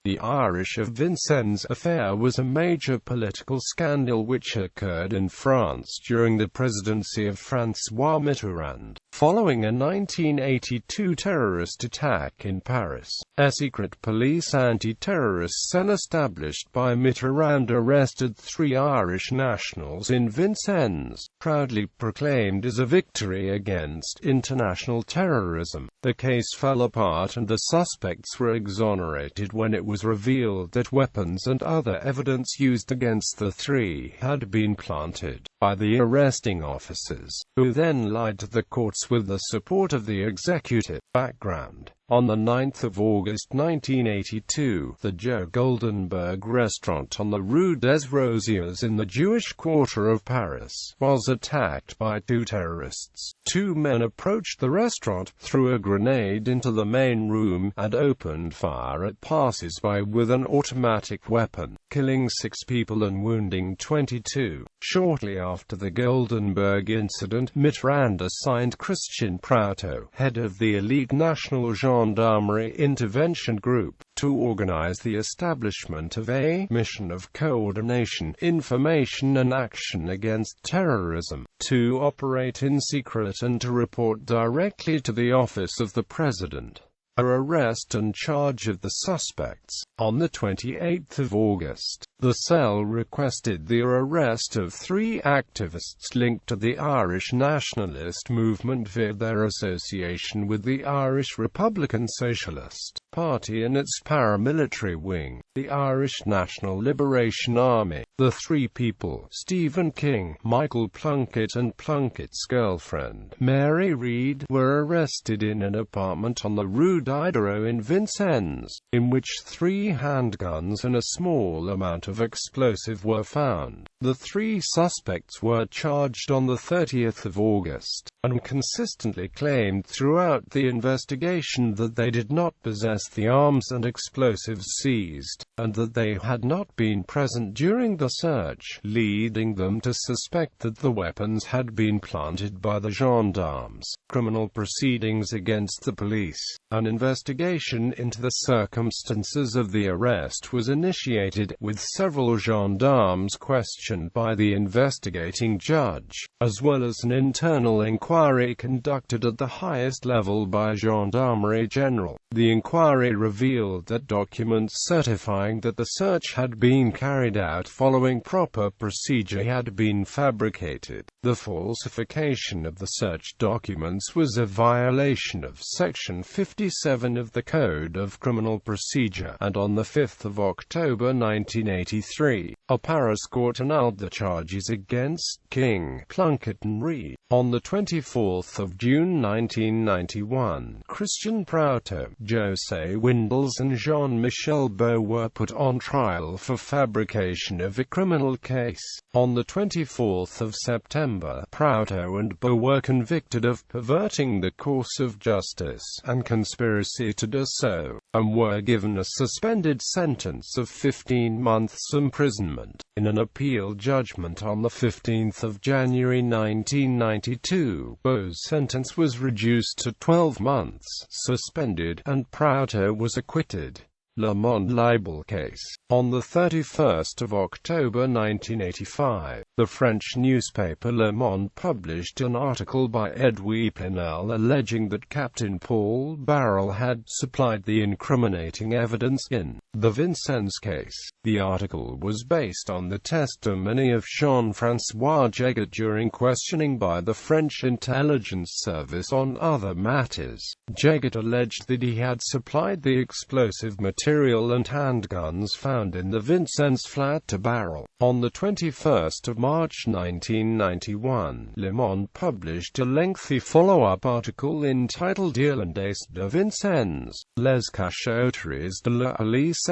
The Irish of Vincennes affair was a major political scandal which occurred in France during the presidency of François Mitterrand, following a 1982 terrorist attack in Paris. A secret police anti-terrorist cell established by Mitterrand arrested 3 Irish nationals in Vincennes, proudly proclaimed as a victory against international terrorism. The case fell apart and the suspects were exonerated when it was revealed that weapons and other evidence used against the 3 had been planted by the arresting officers, who then lied to the courts with the support of the executive. Background: on the 9th of August 1982, the Joe Goldenberg restaurant on the Rue des Rosiers in the Jewish quarter of Paris was attacked by 2 terrorists. 2 men approached the restaurant, threw a grenade into the main room, and opened fire at passers-by with an automatic weapon, killing 6 people and wounding 22. Shortly after the Goldenberg incident, Mitterrand assigned Christian Proutot, head of the elite National Gendarmerie Intervention Group, to organize the establishment of a mission of coordination, information and action against terrorism, to operate in secret and to report directly to the office of the president. Arrest and charge of the suspects. On the 28th of August, the cell requested the arrest of 3 activists linked to the Irish nationalist movement via their association with the Irish Republican Socialist Party and its paramilitary wing, the Irish National Liberation Army. The 3 people, Stephen King, Michael Plunkett and Plunkett's girlfriend, Mary Reid, were arrested in an apartment on the Rue Diderot in Vincennes, in which 3 handguns and a small amount of explosive were found. The 3 suspects were charged on the 30th of August, and consistently claimed throughout the investigation that they did not possess the arms and explosives seized, and that they had not been present during the search, leading them to suspect that the weapons had been planted by the gendarmes. Criminal proceedings against the police. An investigation into the circumstances of the arrest was initiated, with several gendarmes questioned by the investigating judge, as well as an internal inquiry conducted at the highest level by Gendarmerie General. The inquiry revealed that documents certifying that the search had been carried out following proper procedure had been fabricated. The falsification of the search documents was a violation of Section 57 of the Code of Criminal Procedure, and on the 5th of October 1983, a Paris court annulled the charges against King, Plunkett and Reid. On the 24th of June 1991, Christian Proutot, José Windels and Jean-Michel Beau were put on trial for fabrication of a criminal case. On the 24th of September, Proutot and Beau were convicted of perverting the course of justice and conspiracy to do so, and were given a suspended sentence of 15 months imprisonment. In an appeal judgment on the 15th of January 1992, Beau's sentence was reduced to 12 months, suspended, and Proutot was acquitted. Le Monde libel case. On the 31st of October 1985, the French newspaper Le Monde published an article by Edouard Pinel alleging that Captain Paul Barrel had supplied the incriminating evidence in the Vincennes case. The article was based on the testimony of Jean-François Jegat during questioning by the French intelligence service on other matters. Jegat alleged that he had supplied the explosive material and handguns found in the Vincennes flat to Barrel. On the 21st of March 1991, Le Monde published a lengthy follow-up article entitled Irlandais de Vincennes, Les Cachotteries de la Police,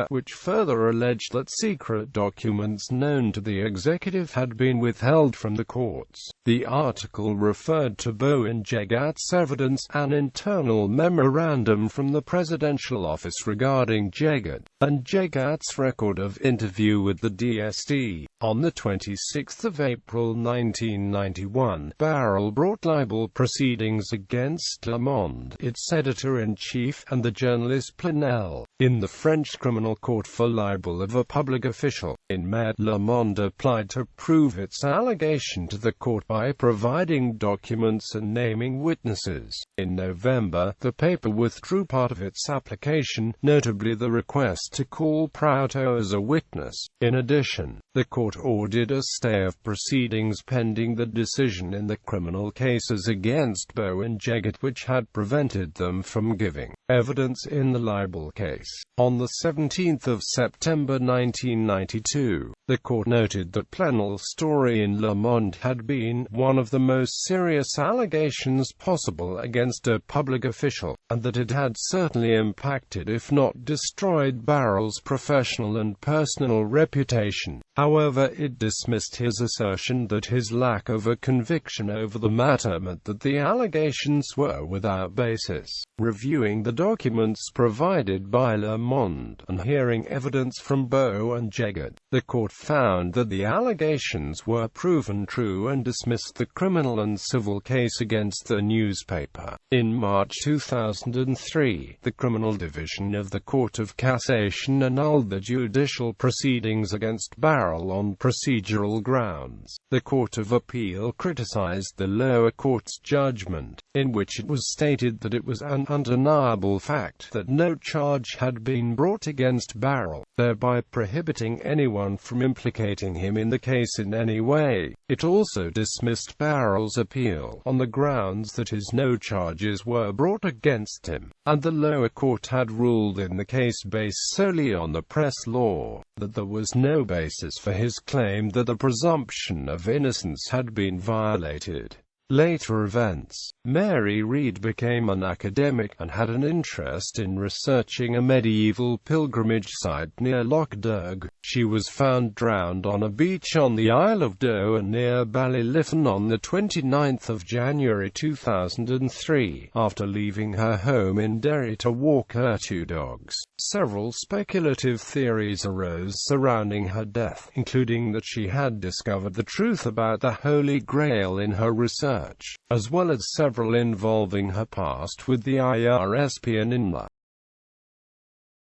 which further alleged that secret documents known to the executive had been withheld from the courts. The article referred to Beau and Jegat's evidence, an internal memorandum from the presidential office regarding regarding Jagat, and Jagat's record of interview with the DST. On 26 April 1991, Barrel brought libel proceedings against Le Monde, its editor-in-chief, and the journalist Planel, in the French criminal court for libel of a public official. In May, Le Monde applied to prove its allegation to the court by providing documents and naming witnesses. In November, the paper withdrew part of its application, notably the request to call Proutot as a witness. In addition, the court ordered a stay of proceedings pending the decision in the criminal cases against Beau and Jagat, which had prevented them from giving evidence in the libel case. On 17 September 1992, the court noted that Plenel's story in Le Monde had been one of the most serious allegations possible against a public official, and that it had certainly impacted if not destroyed Barrel's professional and personal reputation. However, it dismissed his assertion that his lack of a conviction over the matter meant that the allegations were without basis. Reviewing the documents provided by Le Monde, and hearing evidence from Beau and Jagat, the court found that the allegations were proven true and dismissed the criminal and civil case against the newspaper. In March 2003, the Criminal Division of the Court of Cassation annulled the judicial proceedings against Barrel on procedural grounds. The Court of Appeal criticized the lower court's judgment, in which it was stated that it was an undeniable fact that no charge had been brought against Barrel, thereby prohibiting anyone from implicating him in the case in any way. It also dismissed Barrel's appeal on the grounds that no charges were brought against him, and the lower court had ruled in the case based solely on the press law, that there was no basis for his claim that the presumption of innocence had been violated. Later events. Mary Read became an academic, and had an interest in researching a medieval pilgrimage site near Loch Derg. She was found drowned on a beach on the Isle of Doe near Ballyliffin on 29 January 2003, after leaving her home in Derry to walk her two dogs. Several speculative theories arose surrounding her death, including that she had discovered the truth about the Holy Grail in her research, as well as several involving her past with the IRSP and INLA.